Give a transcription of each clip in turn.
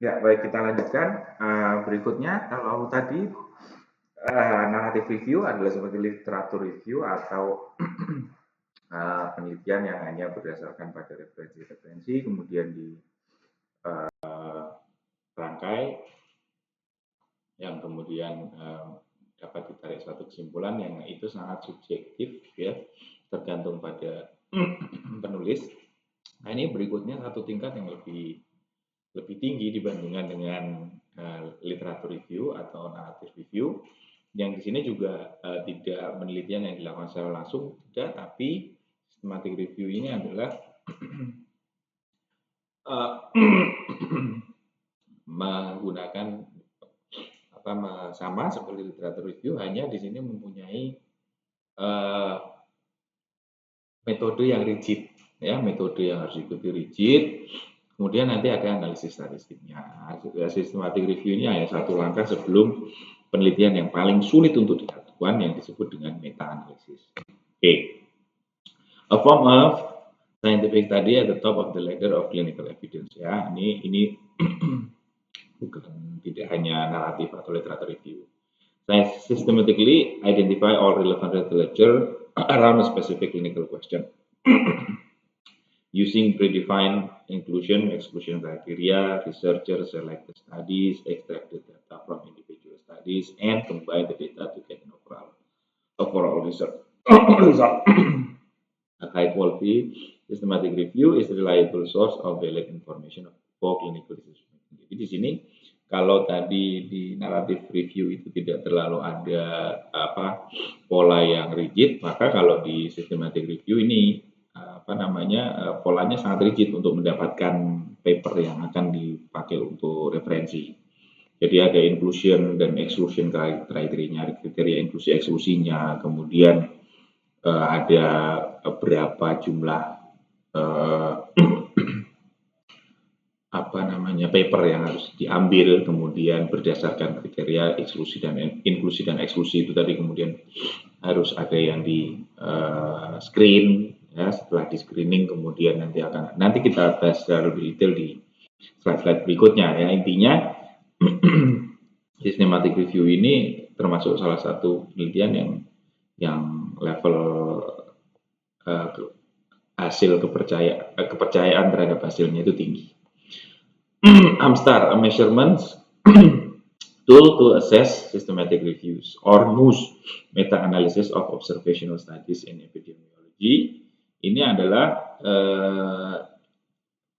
Ya, baik kita lanjutkan. Berikutnya, kalau tadi narrative review adalah seperti literatur review atau penelitian yang hanya berdasarkan pada referensi-referensi, kemudian dirangkai, yang kemudian dapat ditarik suatu kesimpulan yang itu sangat subjektif, ya, tergantung pada penulis. Nah, ini berikutnya satu tingkat yang lebih tinggi dibandingkan dengan literatur review atau narrative review, yang di sini juga tidak penelitian yang dilakukan secara langsung, tidak, tapi systematic review ini adalah menggunakan sama seperti literatur review, hanya di sini mempunyai metode yang rigid, ya, metode yang harus diikuti rigid. Kemudian nanti ada analisis statistiknya. Systematic review ini hanya satu langkah sebelum penelitian yang paling sulit untuk dilakukan yang disebut dengan meta-analisis. Oke. A form of scientific study at the top of the ladder of clinical evidence, ya. Ini bukan tidak hanya naratif atau literatur review. Science systematically identify all relevant literature around a specific clinical question. Using predefined inclusion/exclusion criteria, researchers select the studies, extract the data from individual studies, and combine the data to get an overall result. A high-quality systematic review is a reliable source of valid information for clinical research. Jadi di sini, kalau tadi di narrative review itu tidak terlalu ada pola yang rigid, maka kalau di systematic review ini polanya sangat rigid untuk mendapatkan paper yang akan dipakai untuk referensi. Jadi ada inclusion dan exclusion kriteria inklusi eksklusinya, kemudian ada berapa jumlah paper yang harus diambil, kemudian berdasarkan kriteria inklusi dan eksklusi itu tadi, kemudian harus ada yang di screen, ya. Setelah di screening kemudian nanti kita bahas secara lebih detail di slide-slide berikutnya, ya. Intinya systematic review ini termasuk salah satu penelitian yang level hasil kepercayaan terhadap hasilnya itu tinggi. AMSTAR, a measurement tool to assess systematic reviews, or MOOS, meta-analysis of observational studies in epidemiology. Ini adalah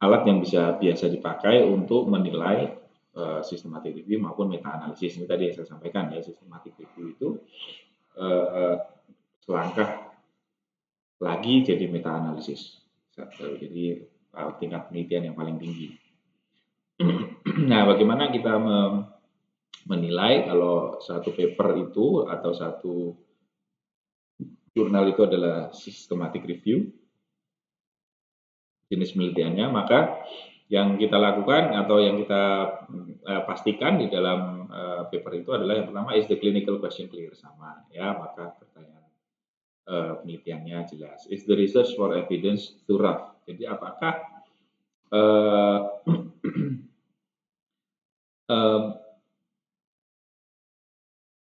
alat yang biasa dipakai untuk menilai systematic review maupun meta-analisis. Ini tadi yang saya sampaikan, ya, systematic review itu selangkah lagi jadi meta-analisis. Jadi tingkat penelitian yang paling tinggi. Nah, bagaimana kita menilai kalau satu paper itu atau satu jurnal itu adalah systematic review, jenis penelitiannya? Maka yang kita lakukan atau yang kita pastikan di dalam paper itu adalah yang pertama, is the clinical question clear, sama, ya, maka pertanyaan penelitiannya jelas. Is the research for evidence thorough? Jadi apakah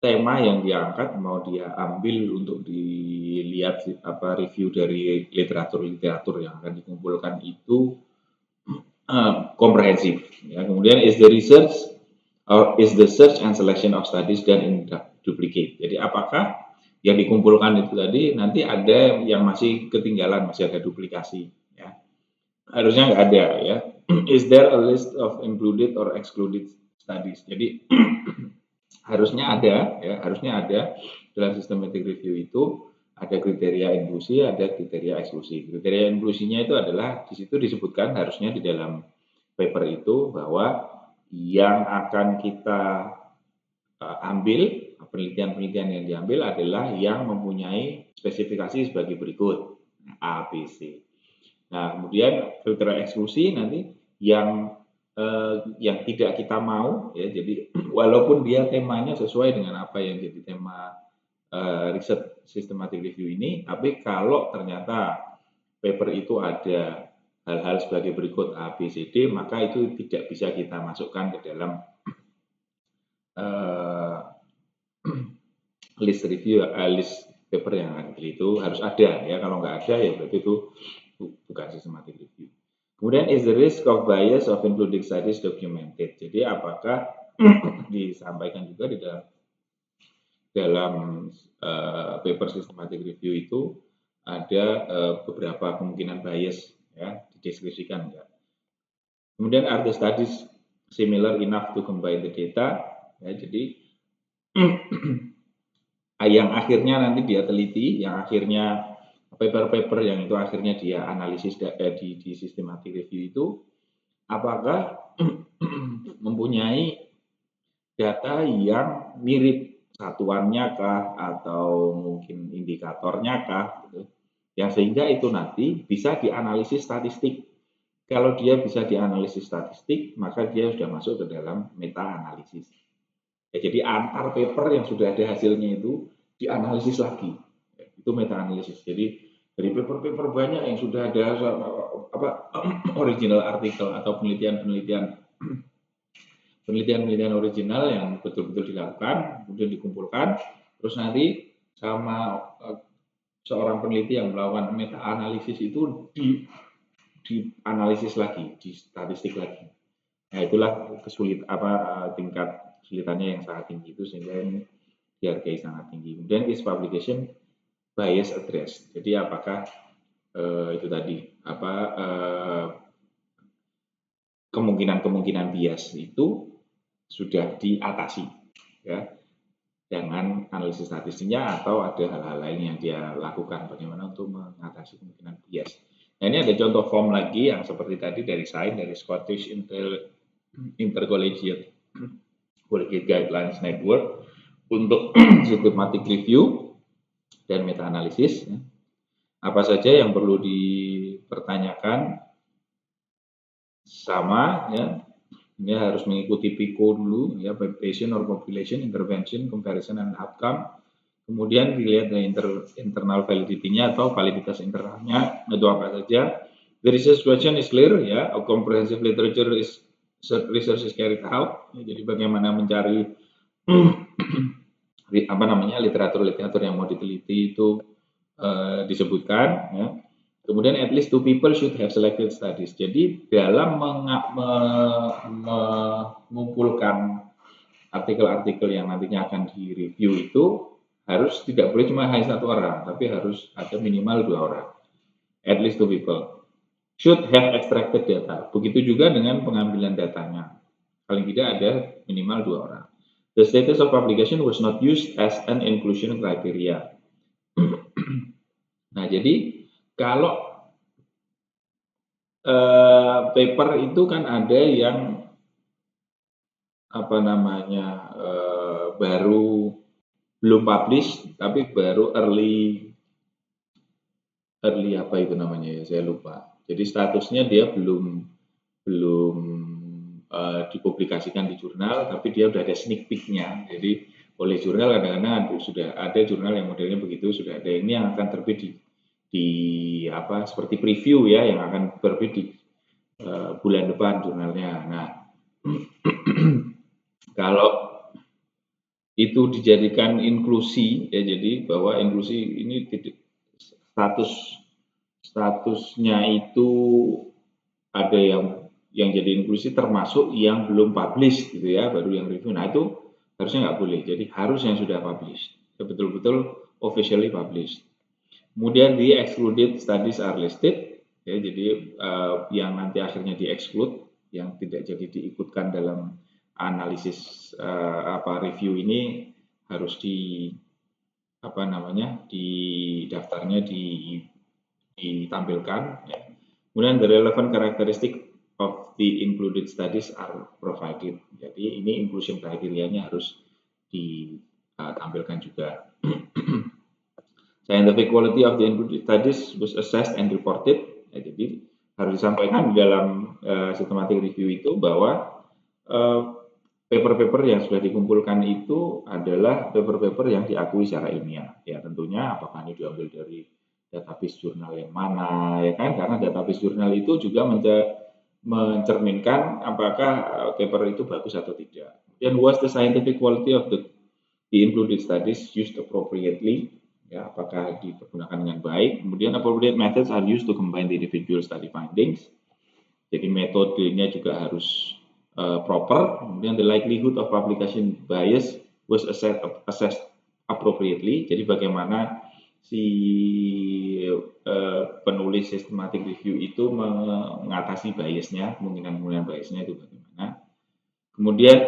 tema yang diangkat mau dia ambil untuk dilihat review dari literatur yang akan dikumpulkan itu komprehensif, ya. Kemudian is the research or is the search and selection of studies done in duplicate. Jadi apakah yang dikumpulkan itu tadi nanti ada yang masih ketinggalan, masih ada duplikasi, ya. Harusnya nggak ada, ya. Is there a list of included or excluded studies? Jadi harusnya ada, ya, dalam systematic review itu ada kriteria inklusi, ada kriteria eksklusi. Kriteria inklusinya itu adalah di situ disebutkan harusnya di dalam paper itu bahwa yang akan kita ambil, penelitian-penelitian yang diambil adalah yang mempunyai spesifikasi sebagai berikut, A, B, C. Nah, kemudian kriteria eksklusi nanti yang tidak kita mau, ya. Jadi walaupun dia temanya sesuai dengan apa yang jadi tema riset systematic review ini, tapi kalau ternyata paper itu ada hal-hal sebagai berikut A, B, C, D, maka itu tidak bisa kita masukkan ke dalam list review, list paper yang ada itu harus ada ya. Kalau nggak ada ya berarti itu bukan systematic review. Kemudian is the risk of bias of including studies documented. Jadi apakah disampaikan juga di dalam paper systematic review itu ada beberapa kemungkinan bias ya, dideskripsikan enggak. Kemudian are the studies similar enough to combine the data ya, jadi yang akhirnya nanti dia teliti, yang akhirnya paper-paper yang itu akhirnya dia analisis di systematic review itu apakah mempunyai data yang mirip satuannya kah atau mungkin indikatornya kah gitu. Yang sehingga itu nanti bisa dianalisis statistik. Kalau dia bisa dianalisis statistik, maka dia sudah masuk ke dalam meta analisis. Ya, jadi antar paper yang sudah ada hasilnya itu dianalisis lagi. Ya, itu meta analisis. Jadi dari paper-paper banyak yang sudah ada original artikel atau penelitian-penelitian original yang betul-betul dilakukan, kemudian dikumpulkan, terus nanti sama seorang peneliti yang melakukan meta analisis itu dianalisis lagi, di statistik lagi. Nah, itulah tingkat kesulitannya yang sangat tinggi itu sehingga ini dihargai sangat tinggi. Kemudian is publication bias address. Jadi apakah itu tadi kemungkinan bias itu sudah diatasi ya dengan analisis statistiknya atau ada hal-hal lain yang dia lakukan bagaimana untuk mengatasi kemungkinan bias. Nah, ini ada contoh form lagi yang seperti tadi dari SIGN, dari Scottish Intercollegiate Guidelines Network untuk systematic review dan meta analisis. Apa saja yang perlu dipertanyakan sama ya. Ini harus mengikuti PICO dulu ya, patient or population, intervention, comparison and outcome. Kemudian dilihat dari internal validity-nya atau validitas internalnya itu apa saja. The research question is clear ya, a comprehensive literature is research is carried out. Ya, jadi bagaimana mencari literatur yang mau diteliti itu disebutkan ya. Kemudian at least 2 people should have selected studies. Jadi dalam mengumpulkan artikel-artikel yang nantinya akan direview itu harus tidak boleh cuma hanya 1 orang, tapi harus ada minimal 2 orang. At least 2 people should have extracted data. Begitu juga dengan pengambilan datanya. Paling tidak ada minimal 2 orang. The status of publication was not used as an inclusion criteria. Nah, jadi kalau paper itu kan ada yang baru belum publish tapi baru early apa itu namanya ya, saya lupa. Jadi statusnya dia belum dipublikasikan di jurnal, tapi dia udah ada sneak peek-nya. Jadi oleh jurnal kadang-kadang sudah ada jurnal yang modelnya begitu, sudah ada ini yang akan terbit di seperti preview ya, yang akan terbit di bulan depan jurnalnya. Nah, kalau itu dijadikan inklusi ya, jadi bahwa inklusi ini statusnya itu ada yang jadi inklusi termasuk yang belum publish gitu ya, baru yang review. Nah, itu harusnya nggak boleh. Jadi harus yang sudah publish, betul-betul officially published. Kemudian di excluded studies are listed ya, jadi yang nanti akhirnya di-exclude, yang tidak jadi diikutkan dalam analisis review ini harus di daftarnya ditampilkan ya. Kemudian the relevant characteristic of the included studies are provided. Jadi ini inclusion kriterianya harus ditampilkan juga. Scientific quality of the included studies was assessed and reported. Ya, jadi harus disampaikan di dalam systematic review itu bahwa paper-paper yang sudah dikumpulkan itu adalah paper-paper yang diakui secara ilmiah. Ya, tentunya apakah ini diambil dari database jurnal yang mana, ya kan? Karena database jurnal itu juga mencerminkan apakah paper itu bagus atau tidak. Kemudian was the scientific quality of the included studies used appropriately, ya, apakah dipergunakan dengan baik. Kemudian appropriate methods are used to combine the individual study findings. Jadi metodenya juga harus proper. Kemudian the likelihood of publication bias was assessed appropriately. Jadi bagaimana si penulis systematic review itu mengatasi biasnya, kemungkinan biasnya itu bagaimana. Kemudian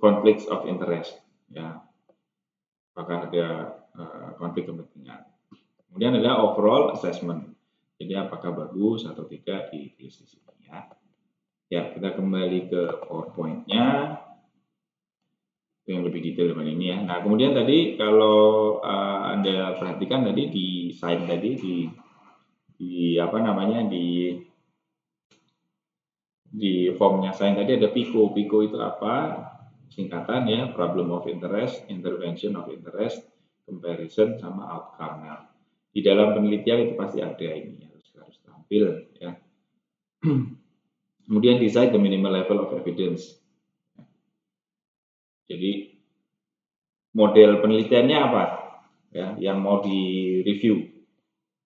conflicts of interest, ya, apakah ada konflik kepentingan. Kemudian ada overall assessment, jadi apakah bagus atau tidak di sini, ya. Ya, kita kembali ke PowerPoint-nya yang lebih detail daripada ini, ya. Nah, kemudian tadi kalau Anda perhatikan tadi di slide tadi di apa namanya di formnya saya tadi ada PICO. PICO itu apa? Singkatan, ya, problem of interest, intervention of interest, comparison, sama outcome. Nah, di dalam penelitian itu pasti ada ini, harus tampil, ya. Kemudian decide the minimal level of evidence. Jadi model penelitiannya apa, ya, yang mau di review,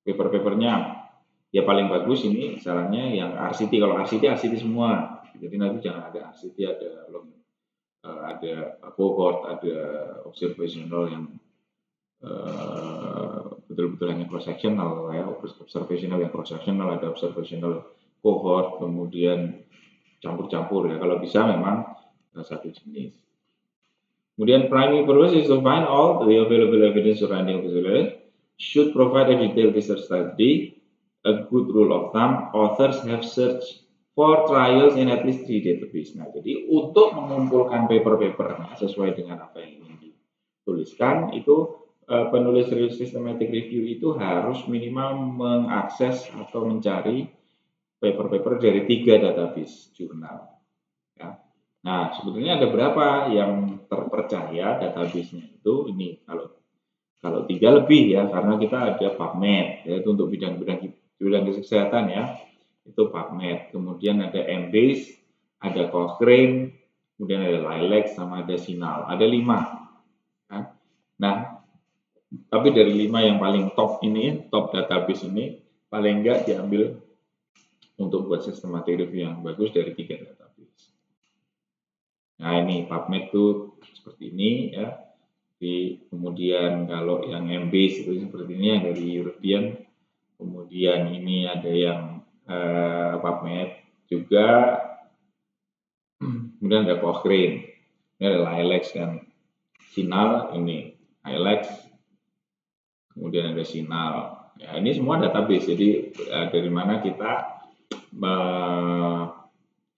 paper-papernya, ya paling bagus ini sarannya yang RCT. Kalau RCT semua, jadi nanti jangan ada RCT, ada cohort, ada observational yang betul-betul hanya cross sectional, ya, observational yang cross sectional, ada observational cohort, kemudian campur-campur, ya, kalau bisa memang satu jenis. Kemudian primary purpose is to find all the available evidence surrounding the disease, should provide a detailed research study. A good rule of thumb, authors have searched for trials in at least 3 database. Nah, jadi untuk mengumpulkan paper-paper sesuai dengan apa yang ingin dituliskan, itu penulis systematic review itu harus minimal mengakses atau mencari paper-paper dari 3 database jurnal, ya. Nah, sebetulnya ada berapa yang terpercaya database-nya itu ini, kalau 3 lebih, ya, karena kita ada PubMed, ya, itu untuk bidang kesehatan, ya, itu PubMed. Kemudian ada Embase, ada Cochrane, kemudian ada Lilac, sama ada Sinal, ada 5, ya. Nah, tapi dari 5 yang paling top ini, top database ini, paling enggak diambil untuk buat systematic review yang bagus dari 3 database. Nah, ini PubMed tuh seperti ini, ya. Kemudian kalau yang Embase itu seperti ini, yang dari European. Kemudian ini ada yang PubMed juga. Kemudian ada Cochrane, ini ada Lilac dan Sinal, ini Lilac, kemudian ada Sinal. Ya, ini semua database. Jadi dari mana kita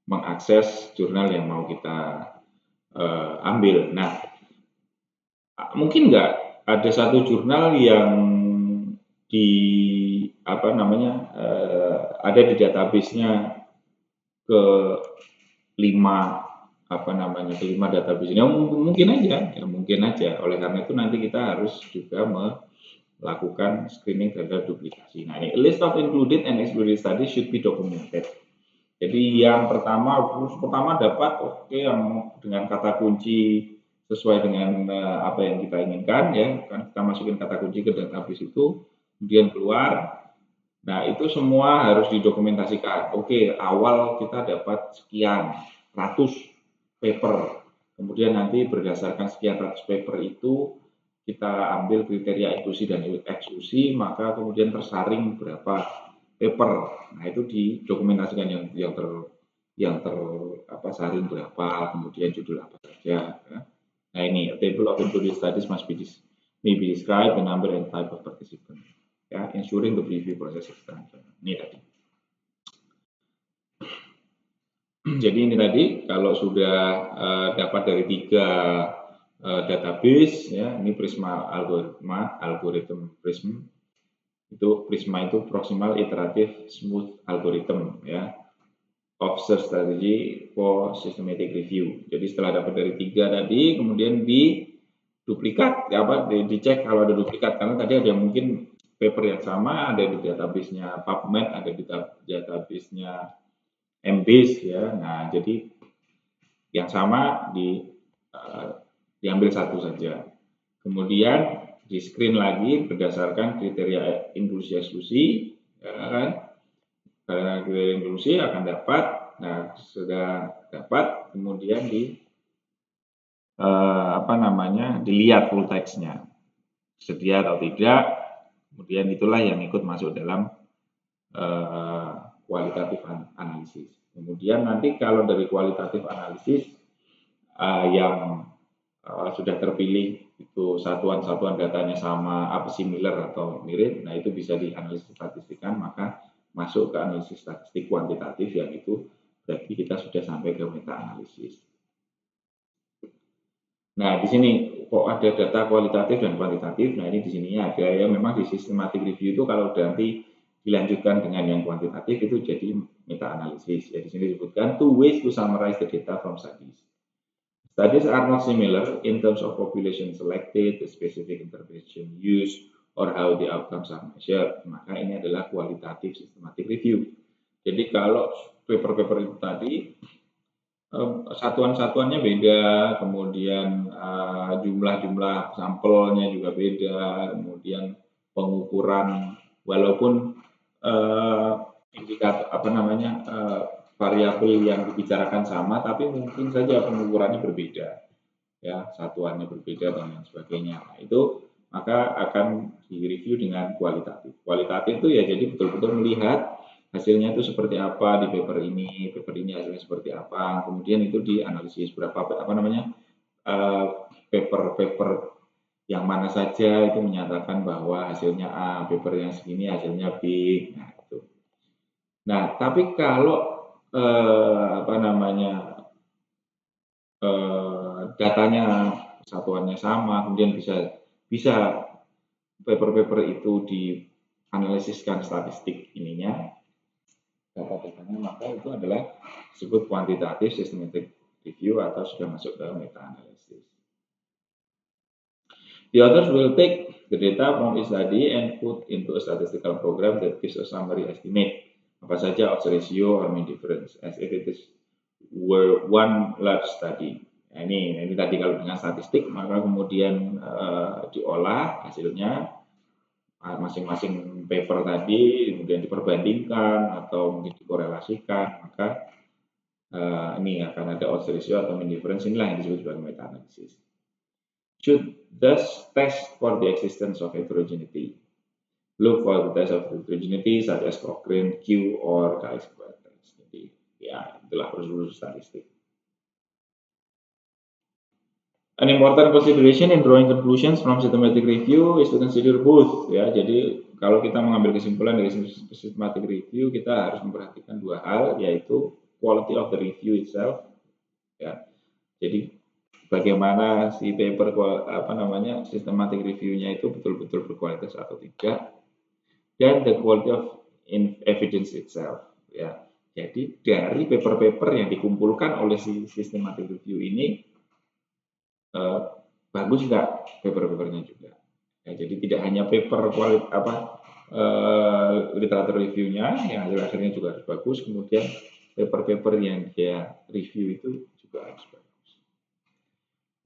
mengakses jurnal yang mau kita ambil. Nah, mungkin nggak ada satu jurnal yang ada di database-nya ke 5 database-nya. Mungkin aja. Oleh karena itu nanti kita harus juga melakukan screening terhadap duplikasi. Nah, ini list of included and excluded studies should be documented. Jadi yang pertama dapat yang dengan kata kunci sesuai dengan apa yang kita inginkan, ya, kan kita masukin kata kunci ke database itu, kemudian keluar. Nah, itu semua harus didokumentasikan. Awal kita dapat sekian ratus paper, kemudian nanti berdasarkan sekian ratus paper itu kita ambil kriteria inklusi dan eksklusi, maka kemudian tersaring berapa paper. Nah, itu didokumentasikan yang saring berapa, kemudian judul apa saja, ya. Nah, ini a table of included studies may be described the number and type of participant, ya, ensuring the review process is transparent. Ini tadi. Jadi ini tadi kalau sudah dapat dari 3 database, ya, ini Prisma algorithm Prism. Prisma itu proximal iterative smooth algorithm, ya, of search strategy for systematic review. Jadi setelah dapat dari 3 tadi, kemudian diduplikat, dicek kalau ada duplikat, karena tadi ada yang mungkin paper yang sama ada di database-nya PubMed, ada di database-nya Embase ya. Nah, jadi yang sama diambil satu saja. Kemudian di screen lagi berdasarkan kriteria inklusi eksklusi, ya kan? Karena kriteria inklusi akan dapat. Nah, sudah dapat, kemudian dilihat full text-nya sedia atau tidak. Kemudian itulah yang ikut masuk dalam kualitatif analisis. Kemudian nanti kalau dari kualitatif analisis yang sudah terpilih itu satuan-satuan datanya sama, similar atau mirip, nah itu bisa dianalisis statistikan, maka masuk ke analisis statistik kuantitatif, yang itu berarti kita sudah sampai ke meta analisis. Nah, di sini kok ada data kualitatif dan kuantitatif. Nah, ini di sini ada ya, memang di systematic review itu kalau nanti dilanjutkan dengan yang kuantitatif itu jadi meta analisis. Ya, di sini disebutkan two ways to summarize the data from studies. Studies are not similar in terms of population selected, the specific intervention used, or how the outcomes are measured. Maka ini adalah kualitatif systematic review. Jadi kalau paper-paper itu tadi satuan-satuannya beda, kemudian jumlah-jumlah sampelnya juga beda, kemudian pengukuran walaupun indikator variabel yang dibicarakan sama, tapi mungkin saja pengukurannya berbeda, ya satuannya berbeda dan lain sebagainya. Nah, itu maka akan direview dengan kualitatif. Kualitatif itu ya jadi betul-betul melihat hasilnya itu seperti apa di paper ini hasilnya seperti apa, kemudian itu dianalisis paper yang mana saja itu menyatakan bahwa hasilnya A, paper yang segini hasilnya B. Nah, itu. Nah, tapi kalau datanya satuannya sama, kemudian bisa paper-paper itu dianalisiskan statistik data-datanya, maka itu adalah disebut quantitative systematic review atau sudah masuk ke meta analysis. The authors will take the data from a study and put into a statistical program that gives a summary estimate apa saja odds ratio or mean difference as if it is were one large study. Nah, ini tadi kalau dengan statistik, maka kemudian diolah hasilnya masing-masing paper tadi, kemudian diperbandingkan atau mungkin dikorelasikan, maka ini akan ada odds ratio atau mean difference. Inilah yang disebut sebagai meta analysis. Should thus test for the existence of heterogeneity. Look for the test of heterogeneity such as Cochrane, Q, or chi-square test. Jadi ya itulah prosedur statistik. An important consideration in drawing conclusions from systematic review is to consider both. Ya, jadi kalau kita mengambil kesimpulan dari systematic review, kita harus memperhatikan dua hal, yaitu quality of the review itself. Ya, jadi bagaimana si paper systematic review-nya itu betul-betul berkualitas atau tidak, dan the quality of evidence itself. Ya, jadi dari paper-paper yang dikumpulkan oleh si systematic review ini bagus nggak paper-papernya juga. Ya, jadi tidak hanya paper literatur review-nya yang hasil akhirnya juga harus bagus, kemudian paper-paper yang dia review itu juga harus bagus.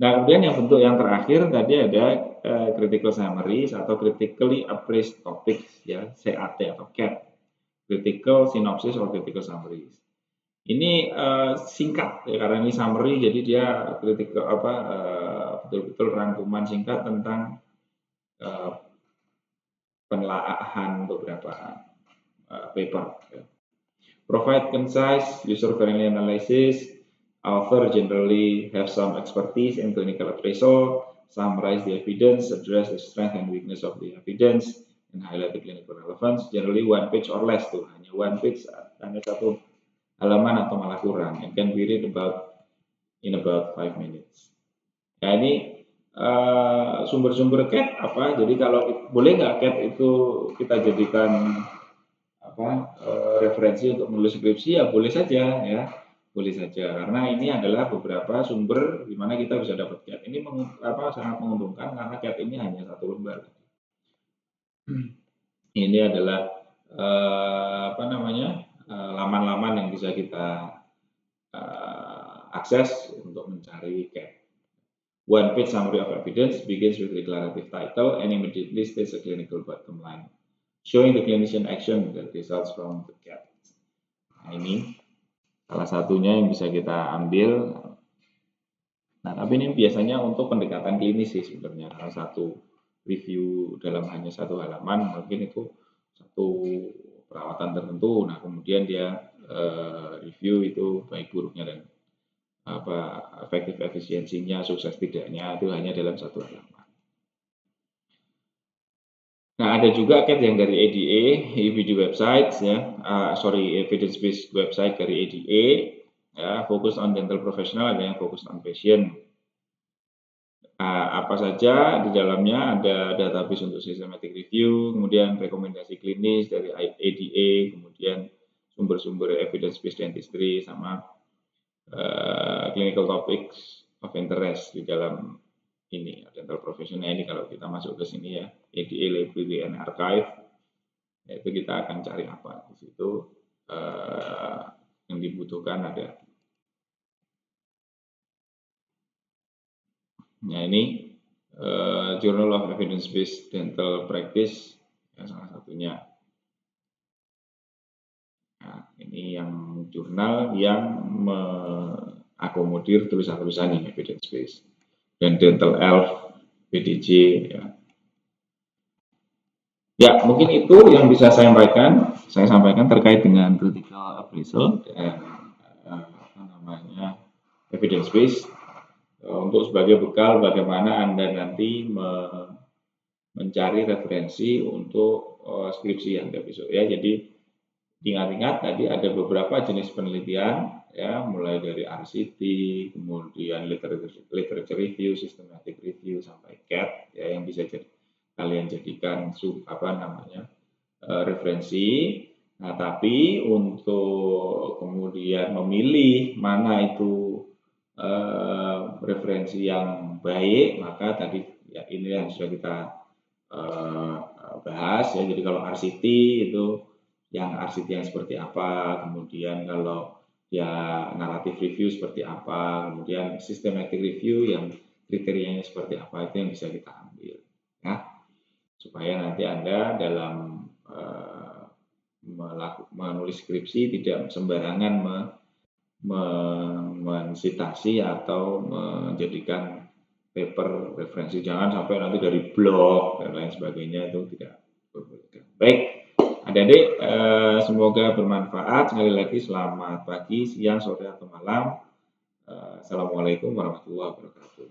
Nah, kemudian yang bentuk yang terakhir tadi ada critical summaries atau critically appraised topics, ya, CAT atau CAT, critical synopsis or critical summaries. Ini singkat ya, karena ini summary, jadi dia betul-betul rangkuman singkat tentang penelaahan beberapa paper. Ya. Provide concise, user-friendly analysis. Author generally have some expertise in clinical appraisal, summarize the evidence, address the strength and weakness of the evidence, and highlight the clinical relevance. Generally one page or less tuh, hanya one page, hanya satu halaman atau malah kurang. It can be read in about 5 minutes. Nah, ini sumber-sumber CAT apa? Jadi kalau boleh nggak CAT itu kita jadikan referensi untuk menulis skripsi? Ya boleh saja, ya boleh saja. Karena ini adalah beberapa sumber di mana kita bisa dapat CAT. Ini sangat menguntungkan karena CAT ini hanya satu lembar. Ini adalah laman-laman yang bisa kita akses untuk mencari CAT. One page summary of evidence begins with declarative title and immediately states a clinical bottom line, showing the clinician action that results from the CAT. Nah, ini salah satunya yang bisa kita ambil. Nah, tapi ini biasanya untuk pendekatan klinis sih sebenarnya. Salah satu review dalam hanya satu halaman, mungkin itu satu perawatan tertentu. Nah, kemudian dia review itu baik buruknya dan efektif efisiensinya, sukses tidaknya itu hanya dalam satu halaman. Nah, ada juga CAT yang dari ADA, EBD website ya, evidence based website dari ADA, ya, fokus on dental professional, ada yang fokus on patient. Apa saja di dalamnya ada database untuk systematic review, kemudian rekomendasi klinis dari ADA, kemudian sumber-sumber evidence based dentistry sama clinical topics of interest di dalam ini dental professional. Ini kalau kita masuk ke sini ya, ADA Library and Archive, yaitu kita akan cari apa di situ yang dibutuhkan ada. Nah, ini Journal of Evidence Based Dental Practice ya, salah satunya. Nah, ini yang jurnal yang mengakomodir tulisan-tulisan yang evidence based dan Dental Health BDJ ya. Ya, mungkin itu yang bisa saya sampaikan terkait dengan critical appraisal dan evidence based untuk sebagai bekal bagaimana Anda nanti mencari referensi untuk skripsi Anda besok ya. Jadi ingat-ingat tadi ada beberapa jenis penelitian ya, mulai dari RCT, kemudian literature review, systematic review sampai CAT ya, yang bisa kalian jadikan referensi. Nah, tapi untuk kemudian memilih mana itu referensi yang baik, maka tadi ya ini yang sudah kita bahas ya. Jadi kalau RCT itu yang RCT yang seperti apa, kemudian kalau ya narrative review seperti apa, kemudian systematic review yang kriterianya seperti apa, itu yang bisa kita ambil ya, supaya nanti Anda dalam menulis skripsi tidak sembarangan mensitasi atau menjadikan paper referensi. Jangan sampai nanti dari blog dan lain sebagainya, itu tidak diperbolehkan. Baik, adik-adik, semoga bermanfaat. Sekali lagi selamat pagi, siang, sore, atau malam. Assalamualaikum warahmatullahi wabarakatuh.